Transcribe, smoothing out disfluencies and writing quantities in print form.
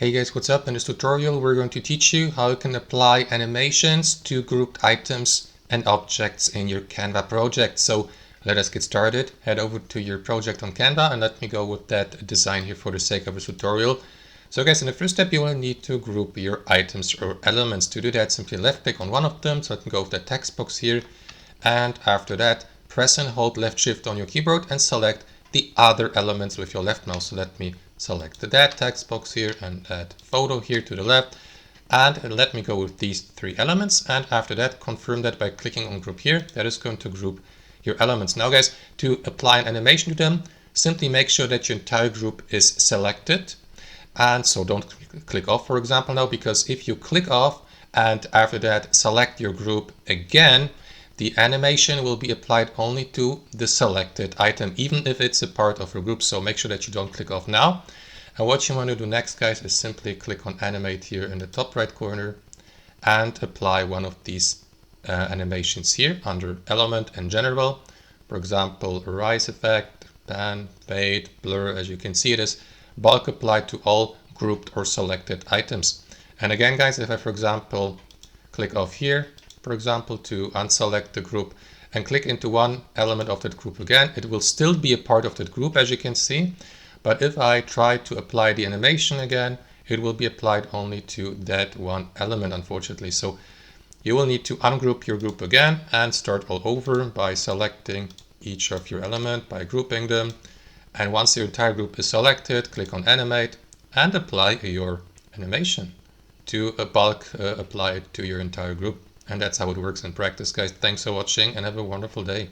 Hey guys, what's up? In this tutorial we're going to teach you how you can apply animations to grouped items and objects in your Canva project. So let us get started. Head over to your project on Canva and let me go with that design here for the sake of this tutorial. So guys, in the first step you will need to group your items or elements. To do that, simply left click on one of them. So let me go with the text box here. And after that, press and hold left shift on your keyboard and select the other elements with your left mouse. So let me select that text box here and that photo here to the left. And let me go with these three elements. And after that, confirm that by clicking on group here. That is going to group your elements. Now guys, to apply an animation to them, simply make sure that your entire group is selected. And so don't click off, for example, now, because if you click off and after that select your group again, the animation will be applied only to the selected item, even if it's a part of your group. So make sure that you don't click off now. And what you want to do next, guys, is simply click on Animate here in the top right corner and apply one of these animations here under Element and General. For example, Rise Effect, Pan, Fade, Blur. As you can see, it is bulk applied to all grouped or selected items. And again, guys, if I, for example, click off here, for example, to unselect the group and click into one element of that group again, it will still be a part of that group, as you can see. But if I try to apply the animation again, it will be applied only to that one element, unfortunately. So you will need to ungroup your group again and start all over by selecting each of your element, by grouping them. And once your entire group is selected, click on Animate and apply your animation to a bulk apply it to your entire group. And that's how it works in practice, guys. Thanks for watching and have a wonderful day.